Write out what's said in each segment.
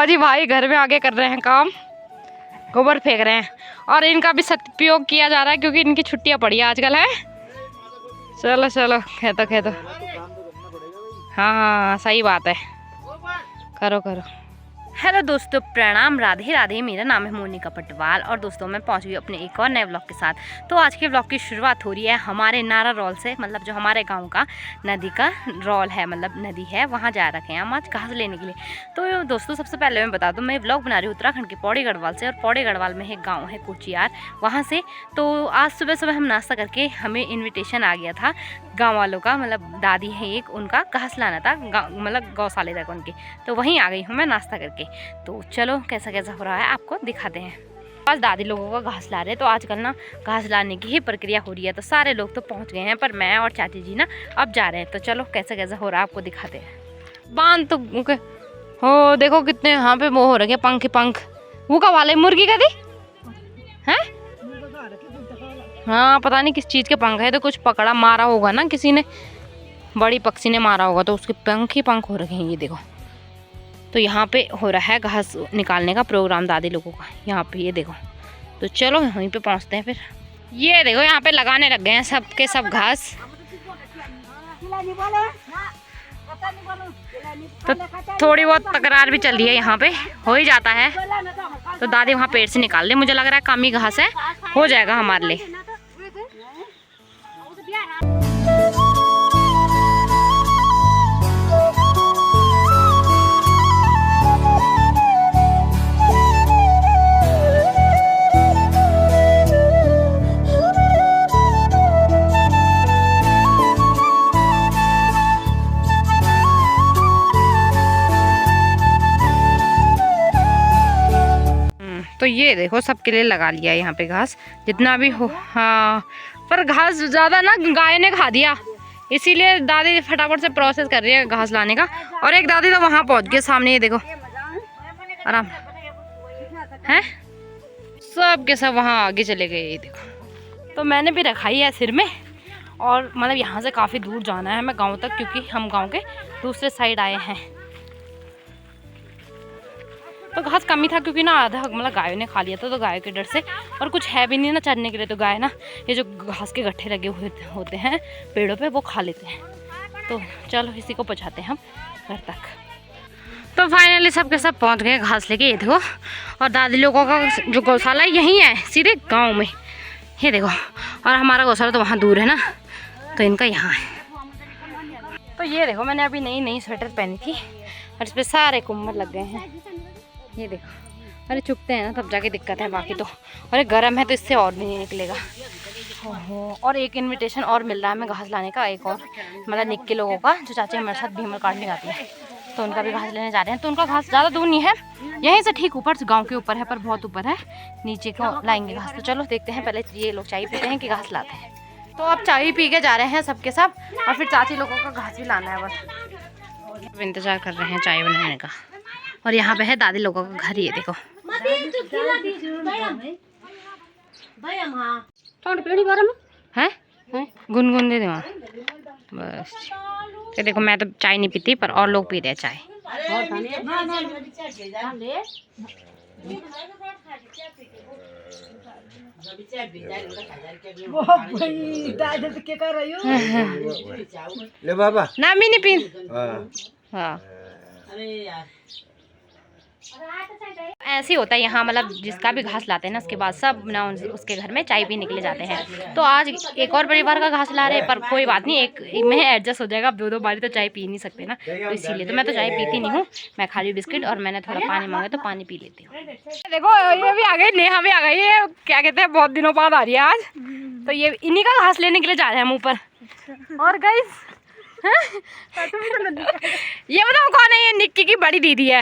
फौजी भाई घर में आगे कर रहे हैं काम, गोबर फेंक रहे हैं और इनका भी सदुपयोग किया जा रहा है क्योंकि इनकी छुट्टियां पड़ी है आजकल है। चलो चलो खेतो खेतो। हाँ हाँ सही बात है, करो करो। हेलो दोस्तों, प्रणाम, राधे राधे। मेरा नाम है मोनिका पटवाल और दोस्तों मैं पहुंच गई अपने एक और नए व्लॉग के साथ। तो आज के व्लॉग की शुरुआत हो रही है हमारे नारा रोल से, मतलब जो हमारे गांव का नदी का रोल है, मतलब नदी है, वहां जा रखे हैं हम आज घास लेने के लिए। तो दोस्तों सबसे पहले मैं बता दूं, मैं व्लॉग बना रही हूँ उत्तराखंड के पौड़ी गढ़वाल से, और पौड़ी गढ़वाल में एक गाँव है कोचियार, वहाँ से। तो आज सुबह सुबह हम नाश्ता करके हमें इन्विटेशन आ गया था गाँव वालों का, मतलब दादी है एक, उनका घास लाना था, मतलब गौशाले तक उनके। तो वहीं आ गई हूँ मैं नाश्ता करके। तो चलो कैसा कैसा हो रहा है आपको दिखाते हैं। आज दादी लोगों का घास ला रहे, तो आजकल ना घास लाने की ही प्रक्रिया हो रही है। तो सारे लोग तो पहुंच गए हैं, पर मैं और चाची जी ना अब जा रहे हैं। तो चलो कैसा कैसा हो रहा है आपको दिखाते हैं। बांध तो हो देखो कितने यहाँ पे वो हो रखे पंख पंख। वो का वाले मुर्गी का दी है, हाँ पता नहीं किस चीज़ के पंख है। तो कुछ पकड़ा मारा होगा ना किसी ने, बड़ी पक्षी ने मारा होगा, तो उसके पंख ही पंख हो रखे हैं। ये देखो, तो यहाँ पे हो रहा है घास निकालने का प्रोग्राम दादी लोगों का यहाँ पे, ये देखो। तो चलो वहीं पे पहुँचते हैं फिर। ये देखो यहाँ पे लगाने लग गए हैं सब के सब घास। तो थोड़ी बहुत तकरार भी चल रही है यहाँ पे, हो ही जाता है। तो दादी वहाँ पेड़ से निकाल ले, मुझे लग रहा है कम ही घास है, हो जाएगा हमारे लिए। तो ये देखो सबके लिए लगा लिया यहाँ पे घास जितना भी हो। हाँ पर घास ज़्यादा ना गाय ने खा दिया, इसीलिए दादी फटाफट से प्रोसेस कर रही है घास लाने का। और एक दादी तो वहाँ पहुँच गई सामने, ये देखो आराम है, सब के सब वहाँ आगे चले गए। ये देखो, तो मैंने भी रखा ही है सिर में, और मतलब यहाँ से काफ़ी दूर जाना है मैं गाँव तक, क्योंकि हम गाँव के दूसरे साइड आए हैं। तो घास कम ही था क्योंकि ना आधा मतलब गायों ने खा लिया था, तो गायों के डर से, और कुछ है भी नहीं ना चरने के लिए। तो गाय ना ये जो घास के गट्ठे लगे हुए होते हैं पेड़ों पे, वो खा लेते हैं। तो चलो इसी को पहुँचाते हैं हम घर तक। तो फाइनली सब के सब पहुँच गए घास लेके, ये देखो। और दादी लोगों का जो गौशाला यहीं है सीधे गाँव में, ये देखो। और हमारा गौशाला तो वहाँ दूर है ना, तो इनका यहाँ है। तो ये देखो, मैंने अभी नई नई स्वेटर पहनी थी और इस पर सारे कुम्मर लग गए हैं, ये देखो। अरे चुभते हैं ना तब जाके दिक्कत है, बाकी तो। अरे गर्म है तो इससे और भी नहीं निकलेगा। ओहो, और एक इनविटेशन और मिल रहा है हमें घास लाने का, एक और, मतलब निक्के लोगों का, जो चाची हमारे साथ भीमल काटने आती है, तो उनका भी घास लेने जा रहे हैं। तो उनका घास ज़्यादा दूर नहीं है, यहीं से ठीक ऊपर, गाँव के ऊपर है, पर बहुत ऊपर है, नीचे को लाएंगे घास। तो चलो देखते हैं, पहले ये लोग चाय पीते हैं कि घास लाते हैं। तो अब चाय पी के जा रहे हैं सबके सब, और फिर चाची लोगों का घास भी लाना है बस। इंतज़ार कर रहे हैं चाय बनाने का। और यहाँ पे है दादी लोगों का घर, ये देखो। है गुनगुन दे दो बस। तो देखो मैं तो चाय नहीं पीती, पर और लोग पी रहे हैं चाय। ले बाबा ना भी नहीं पी। हाँ ऐसे ही होता है यहाँ, मतलब जिसका भी घास लाते हैं ना, उसके बाद सब ना उसके घर में चाय पीने के लिए जाते हैं। तो आज एक और परिवार का घास ला रहे हैं, पर कोई बात नहीं, एक में एडजस्ट हो जाएगा। अब दो बारी तो चाय पी नहीं सकते ना, तो इसीलिए तो मैं तो चाय पीती नहीं हूँ, मैं खा रही बिस्किट, और मैंने थोड़ा पानी मांगा तो पानी पी लेती हूँ। देखो ये भी आ गई, नेहा भी आ गई, ये क्या कहते हैं बहुत दिनों बाद आ रही है आज। तो ये इन्हीं का घास लेने के लिए जा रहे हैं हम ऊपर। और गाइस ये बताओ कौन है? ये निक्की की बड़ी दीदी है,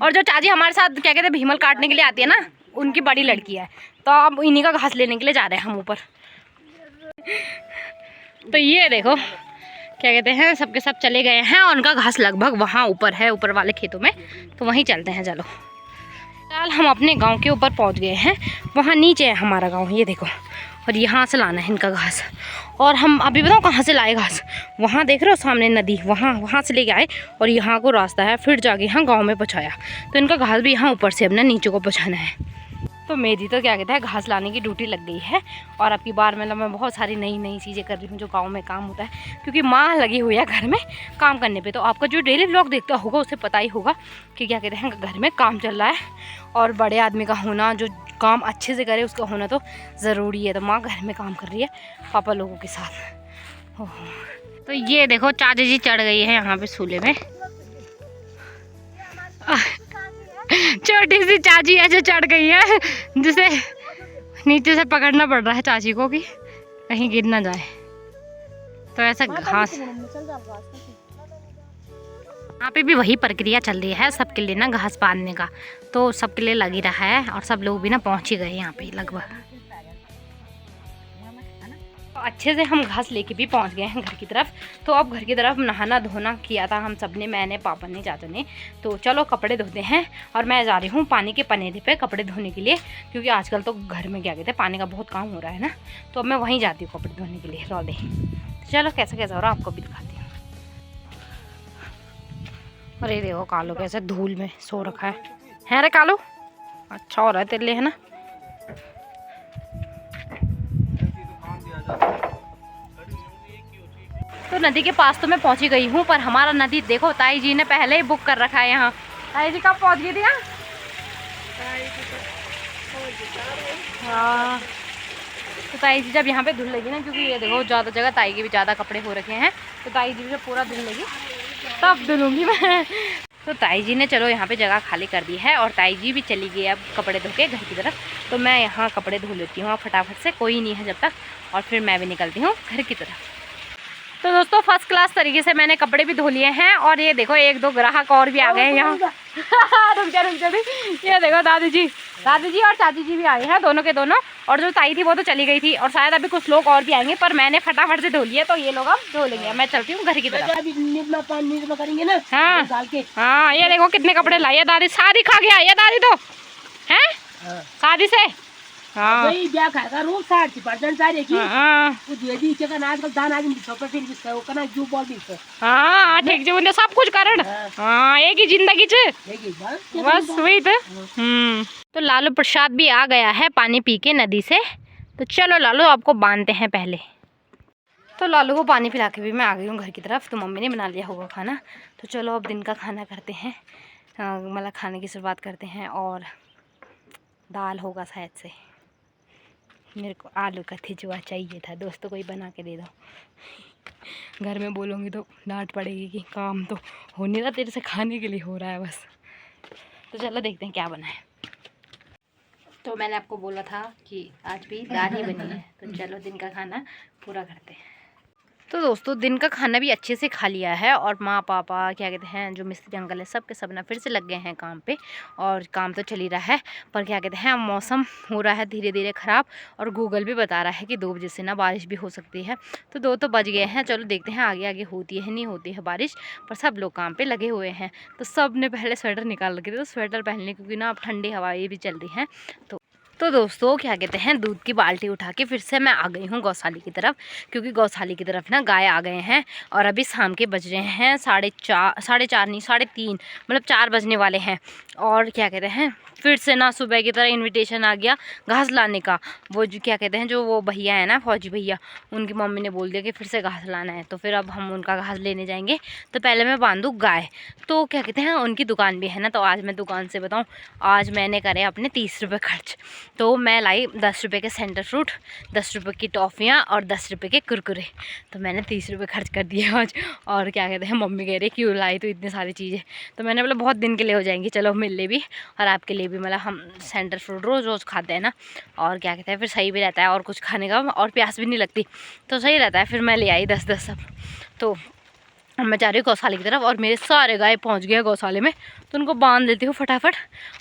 और जो चाची हमारे साथ क्या कहते हैं भीमल काटने के लिए आती है ना, उनकी बड़ी लड़की है। तो अब इन्हीं का घास लेने के लिए जा रहे हैं हम ऊपर। तो ये देखो क्या कहते हैं, सबके सब चले गए हैं, और उनका घास लगभग वहाँ ऊपर है, ऊपर वाले खेतों में। तो वहीं चलते हैं, चलो फिलहाल हम अपने गांव के ऊपर पहुंच गए हैं। वहाँ नीचे है हमारा गांव, ये देखो। और यहाँ से लाना है इनका घास। और हम अभी बताओ कहाँ से लाए घास, वहाँ देख रहे हो सामने नदी, वहाँ से लेके आए और यहाँ को रास्ता है, फिर जाके यहाँ गांव में पहुँचाया। तो इनका घास भी यहाँ ऊपर से अपना नीचे को पहुँचाना है। तो मेरी तो क्या कहते हैं घास लाने की ड्यूटी लग गई है। और अब की बार मतलब मैं बहुत सारी नई चीज़ें कर रही हूँ जो गांव में काम होता है, क्योंकि माँ लगी हुई है घर में काम करने पे। तो आपका जो डेली व्लॉग देखता होगा उसे पता ही होगा कि क्या कहते हैं घर में काम चल रहा है। और बड़े आदमी का होना, जो काम अच्छे से करे उसका होना तो ज़रूरी है। तो माँ घर में काम कर रही है पापा लोगों के साथ। तो ये देखो चाचा जी चढ़ गई है यहाँ पे सूले में। छोटी सी चाची ऐसे चढ़ गई है जिसे नीचे से पकड़ना पड़ रहा है चाची को कि कहीं गिर ना जाए। तो ऐसा घास यहाँ पे भी वही प्रक्रिया चल रही है सबके लिए ना, घास बांधने का। तो सबके लिए लग ही रहा है और सब लोग भी ना पहुँच ही गए यहाँ पे लगभग। अच्छे से हम घास लेके भी पहुंच गए हैं घर की तरफ। तो अब घर की तरफ नहाना धोना किया था हम सब ने, मैंने, पापा ने, चाचा ने। तो चलो कपड़े धोते हैं। और मैं जा रही हूँ पानी के पनेरे पे कपड़े धोने के लिए, क्योंकि आजकल तो घर में क्या कहते हैं पानी का बहुत काम हो रहा है ना। तो अब मैं वहीं जाती हूँ कपड़े धोने के लिए रौदे। चलो कैसा कैसा हो रहा है आपको भी दिखाती हूँ। अरे देखो कालो कैसे धूल में सो रखा है रे कालो। अच्छा हो रहा है तेरे लिए, है ना। तो नदी के पास तो मैं पहुंची गई हूँ, पर हमारा नदी देखो ताई जी ने पहले ही बुक कर रखा है यहाँ। ताई जी कब पहुंच गई थी यहाँ? हाँ, तो ताई जी जब यहाँ पे धुल लगी ना, क्योंकि ये देखो ज़्यादा जगह ताई के भी ज़्यादा कपड़े हो रखे हैं, तो ताई जी जब पूरा धुल लगी तब धुलूँगी मैं। तो ताई जी ने चलो यहाँ पे जगह खाली कर दी है और ताई जी भी चली गई अब कपड़े धो के घर की तरफ। तो मैं यहाँ कपड़े धो लेती हूँ फटाफट से, कोई नहीं है जब तक, और फिर मैं भी निकलती हूँ घर की तरफ। तो दोस्तों फर्स्ट क्लास तरीके से मैंने कपड़े भी धो लिए हैं। और ये देखो एक दो ग्राहक और भी आ गए हैं यहाँ। रुक जा ये देखो दादी जी और चाची जी भी आए हैं, दोनों के दोनों। और जो ताई थी वो तो चली गई थी, और शायद अभी कुछ लोग और भी आएंगे, पर मैंने फटाफट से धो लिया। तो ये लोग अब धो लेंगे, मैं चलती हूँ घर की तरफ। करेंगे ना। हाँ ये देखो कितने कपड़े लाए दादी, शादी खा के आई है दादी तो है शादी से। हाँ ठीक जी, सब कुछ कारण हाँ एक ही जिंदगी बस वही तो लालू प्रसाद भी आ गया है पानी पी के नदी से। तो चलो लालू आपको बांधते हैं पहले। तो लालू को पानी पिला के भी मैं आ गई हूँ घर की तरफ। तो मम्मी ने बना लिया होगा खाना। तो चलो अब दिन का खाना करते हैं, मतलब खाने की शुरुआत करते हैं। और दाल होगा शायद से, मेरे को आलू का थिजुआ चाहिए था दोस्तों, कोई बना के दे दो। घर में बोलूँगी तो डांट पड़ेगी कि काम तो हो नहीं रहा तेरे से, खाने के लिए हो रहा है बस। तो चलो देखते हैं क्या बना है। तो मैंने आपको बोला था कि आज भी दाल ही बनी है। तो चलो दिन का खाना पूरा करते हैं। तो दोस्तों दिन का खाना भी अच्छे से खा लिया है। और माँ पापा क्या कहते हैं जो मिस्त्री अंकल है सब के सब ना फिर से लग गए हैं काम पे। और काम तो चल ही रहा है, पर क्या कहते हैं मौसम हो रहा है धीरे धीरे ख़राब। और गूगल भी बता रहा है कि 2 बजे से ना बारिश भी हो सकती है। तो 2 तो बज गए हैं, चलो देखते हैं आगे आगे होती है नहीं होती है बारिश। पर सब लोग काम पर लगे हुए हैं। तो सब ने पहले स्वेटर निकाल रखे थे, तो स्वेटर पहन लें क्योंकि ना अब ठंडी हवाएँ भी चल रही हैं। तो दोस्तों क्या कहते हैं दूध की बाल्टी उठा के फिर से मैं आ गई हूँ गौशाला की तरफ, क्योंकि गौशाला की तरफ ना गाय आ गए हैं। और अभी शाम के बज रहे हैं 4:30 नहीं 3:30, मतलब 4 बजने वाले हैं। और क्या कहते हैं फिर से ना सुबह की तरह इनविटेशन आ गया घास लाने का। वो जो क्या कहते हैं जो वो भैया है ना फौजी भैया, उनकी मम्मी ने बोल दिया कि फिर से घास लाना है। तो फिर अब हम उनका घास लेने जाएंगे। तो पहले मैं बांधूँ गाय। तो क्या कहते हैं उनकी दुकान भी है ना, तो आज मैं दुकान से बताऊँ, आज मैंने करे अपने 30 रुपये खर्च। तो मैं लाई 10 रुपये के सेंटर फ्रूट, 10 रुपये की टॉफ़ियाँ और 10 रुपये के कुरकुरे। तो मैंने 30 रुपये खर्च कर दिए आज। और क्या कहते हैं मम्मी कह रही क्यों लाई तो इतनी सारी चीज़ें। तो मैंने बोला बहुत दिन के लिए हो जाएंगी, चलो मेरे लिए भी और आपके लिए भी, मतलब हम सेंटर फ्रूट रोज़ रोज़ खाते हैं ना। और क्या कहते हैं फिर सही भी रहता है और कुछ खाने का, और प्यास भी नहीं लगती, तो सही रहता है। फिर मैं ले आई 10-10 सब। तो मैं जा रही हूँ गौशाले की तरफ और मेरे सारे गाय पहुँच गए गौशाले में, तो उनको बांध देती हूँ फटाफट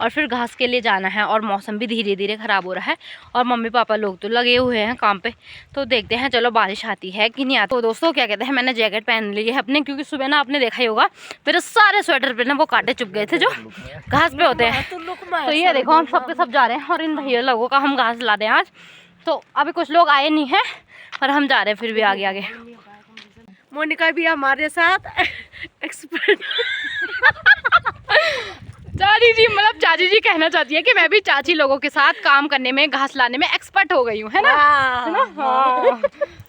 और फिर घास के लिए जाना है। और मौसम भी धीरे धीरे ख़राब हो रहा है और मम्मी पापा लोग तो लगे हुए हैं काम पे, तो देखते हैं चलो बारिश आती है कि नहीं आती। तो दोस्तों क्या कहते हैं, मैंने जैकेट पहन ली है अपने, क्योंकि सुबह ना आपने देखा ही होगा मेरे सारे स्वेटर पे ना वो कांटे चुभ गए थे जो घास पे होते हैं। तो ये देखो हम सब के सब जा रहे हैं और इन भैया लोगों का हम घास ला रहे हैं आज। तो अभी कुछ लोग आए नहीं हैं पर हम जा रहे हैं फिर भी आगे आगे। मोनिका भी हमारे साथ एक्सपर्ट। चाची जी मतलब चाची जी कहना चाहती है कि मैं भी चाची लोगों के साथ काम करने में, घास लाने में एक्सपर्ट हो गई हूँ, है ना? है ना? हाँ।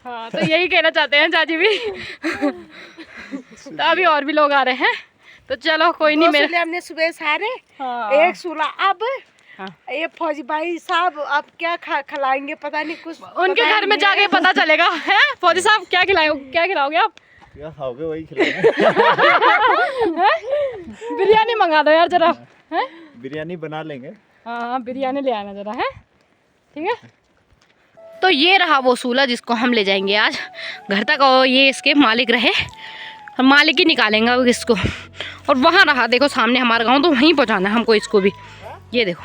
हाँ, तो यही कहना चाहते हैं चाची भी। तो अभी और भी लोग आ रहे हैं, तो चलो कोई नहीं। मेरे हमने सुबह सारे एक सूला। अब ये फौजी भाई साहब आप क्या खिलाएंगे पता नहीं, कुछ उनके घर में जाके पता चलेगा। है फौजी साहब क्या खिलाओगे आप? क्या खाओगे वही खिलाएंगे। बिरयानी मंगा दो यार जरा। है बिरयानी बना लेंगे। हाँ बिरयानी ले आना जरा। है ठीक है। तो ये रहा वो सूला जिसको हम ले जाएंगे आज घर तक, और ये इसके मालिक रहे, मालिक ही निकालेंगे इसको। और वहाँ रहा देखो सामने हमारा गाँव, तो वहीं पहुँचाना है हमको इसको भी। ये देखो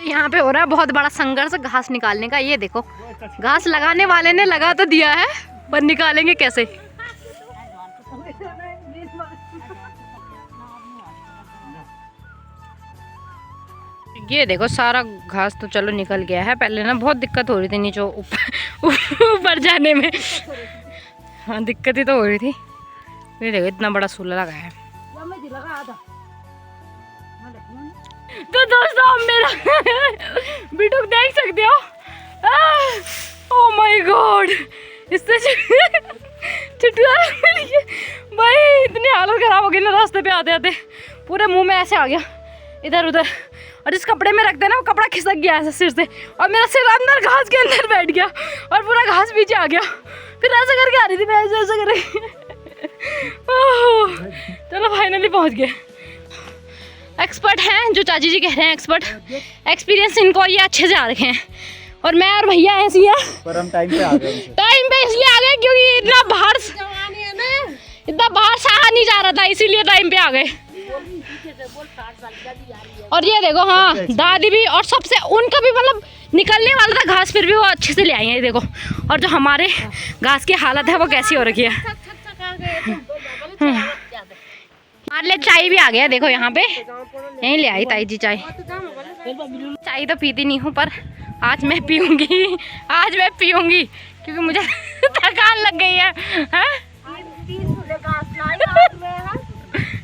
यहाँ पे हो रहा है बहुत बड़ा संघर्ष घास निकालने का। ये देखो घास लगाने वाले ने लगा तो दिया है पर निकालेंगे कैसे। ये देखो सारा घास तो चलो निकल गया है। पहले ना बहुत दिक्कत हो रही थी नीचे ऊपर जाने में। हाँ दिक्कत ही तो हो रही थी। ये देखो इतना बड़ा सूला लगा है। तो दोस्तों आप मेरा वीडियो देख सकते हो। ओह माय गॉड, इससे चिट्ठा भाई इतनी हालत खराब हो गई ना, रास्ते पे आते आते पूरे मुंह में ऐसे आ गया इधर उधर। और इस कपड़े में रखते ना वो कपड़ा खिसक गया ऐसे सिर से, और मेरा सिर अंदर घास के अंदर बैठ गया और पूरा घास पीछे आ गया। फिर ऐसे करके आ रही थी मैं, ऐसे करके। चलो फाइनली पहुंच गए। एक्सपर्ट हैं जो चाची जी कह रहे हैं, एक्सपर्ट एक्सपीरियंस इनको ये अच्छे से आ रखे हैं। और मैं और भैया ऐसी है पर हम टाइम पे आ गए। टाइम पे इसलिए आ गए क्योंकि इतना बाहर सहा नहीं जा रहा था, इसीलिए टाइम पे आ गए। और ये देखो हाँ दादी भी, और सबसे उनका भी मतलब निकलने वाला था घास, फिर भी वो अच्छे से ले आई है। देखो और जो हमारे घास की हालत है वो कैसी हो रखी है। हमारे लिए चाय भी आ गया देखो यहाँ पे, यहीं ले आई ताई जी चाय। चाय तो पीती नहीं हूँ पर आज मैं पीऊंगी, आज मैं पीऊंगी क्योंकि मुझे थकान लग गई है।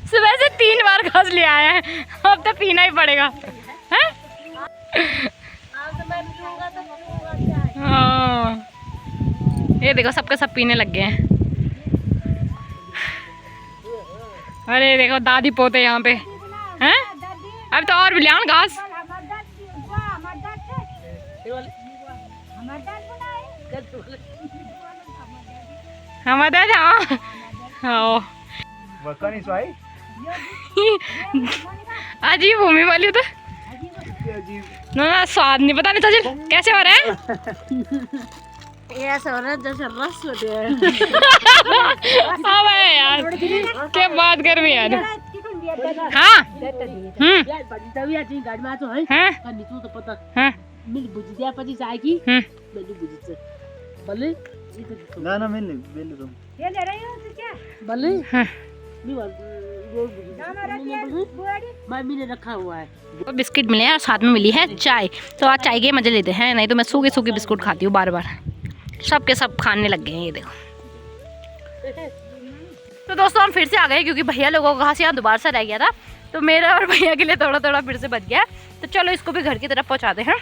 सुबह से 3 बार घास ले आया है, अब तो पीना ही पड़ेगा। हाँ ये देखो सबके सब पीने लग गए हैं। अरे देखो दादी पोते यहाँ पे हैं, अब तो और भी ले आना घास। हमारा हाँ अजीब भूमि वाली तो ना स्वाद नहीं पता नहीं चाची कैसे हो रहा है। ऐसा हो रहा है जैसे रस होते हैं। हाँ यार क्या बात कर रही यार। हाँ ना मिल तुम रखा हुआ है। तो बिस्किट मिले हैं और साथ में मिली है चाय, तो आज चाय के मजे लेते हैं। नहीं तो मैं सूखे सूखे बिस्कुट खाती हूँ बार बार, सब के सब खाने लग गए हैं। ये देखो तो दोस्तों हम फिर से आ गए क्योंकि भैया लोगों का घास यहाँ दोबारा से रह गया था, तो मेरा और भैया के लिए थोड़ा थोड़ा फिर से बच गया। तो चलो इसको भी घर की तरफ पहुँचाते हैं।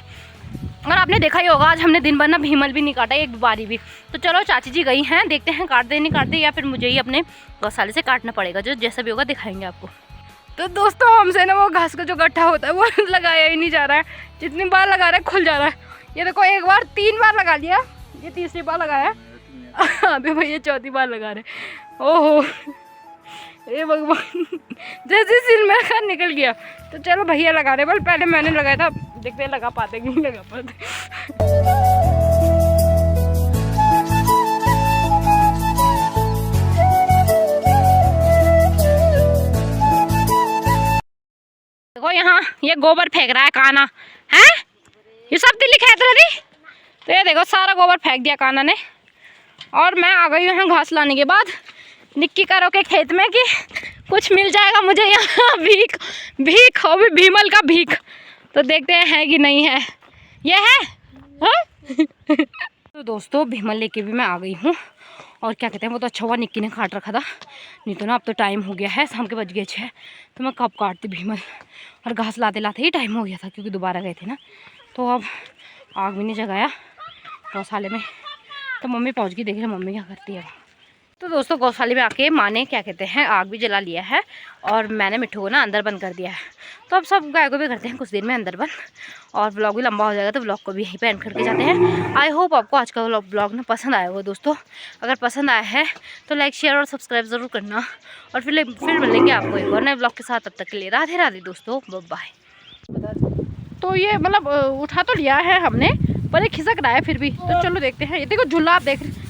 और आपने देखा ही होगा आज हमने दिन भर ना भीमल भी नहीं काटा, एक बारी भी। तो चलो चाची जी गई हैं, देखते हैं काट दे नहीं काटते, या फिर मुझे ही अपने गौशाले से काटना पड़ेगा, जो जैसा भी होगा दिखाएंगे आपको। तो दोस्तों हमसे ना वो घास का जो गट्ठा होता है वो लगाया ही नहीं जा रहा है, जितनी बार लगा रहा है खुल जा रहा है। ये देखो एक बार 3 बार लगा लिया, ये तीसरी बार लगाया, अभी भैया चौथी बार लगा रहे। ओहो ये भगवान, जैसे सिर मेरा निकल गया। तो चलो भैया लगा रहे, बल पहले मैंने लगाया था, देखते लगा पाते कि नहीं लगा पाते। ये गोबर फेंक रहा है काना है, ये सब तिल्ली खेत रही। तो ये देखो सारा गोबर फेंक दिया काना ने। और मैं आ गई हूँ घास लाने के बाद निक्की करो के खेत में कि कुछ मिल जाएगा मुझे यहाँ भीख भीख और भी भीमल का भीख। तो देखते हैं है कि नहीं है, ये है हाँ? तो दोस्तों भीमल लेके भी मैं आ गई हूँ। और क्या कहते हैं वो तो अच्छा हुआ निक्की ने काट रखा था, नहीं तो ना अब तो टाइम हो गया है, शाम के बज गए 6 तो मैं कब काटती भीमल। और घास लाते लाते ही टाइम हो गया था क्योंकि दोबारा गए थे ना। तो अब आग भी नहीं जगाया गौशाले में। तो मम्मी पहुंच गई, देख रहे मम्मी क्या करती है। तो दोस्तों गौशाले में आके माँ ने क्या कहते हैं आग भी जला लिया है और मैंने मिट्ठू को ना अंदर बंद कर दिया है। तो अब सब गाय को भी करते हैं कुछ देर में अंदर बंद। और ब्लॉग भी लंबा हो जाएगा तो ब्लॉग को भी यहीं पे एंड करके जाते हैं। आई होप आपको आज का ब्लॉग ना पसंद आया हो दोस्तों। अगर पसंद आया है तो लाइक शेयर और सब्सक्राइब ज़रूर करना। और फिर मिलेंगे आपको एक और नए ब्लॉग के साथ। तब तक के लिए राधे राधे दोस्तों, बाय। तो ये मतलब उठा तो लिया है हमने पर ये खिसक रहा है फिर भी। तो चलो देखते हैं। ये देखो झूला आप देख रहे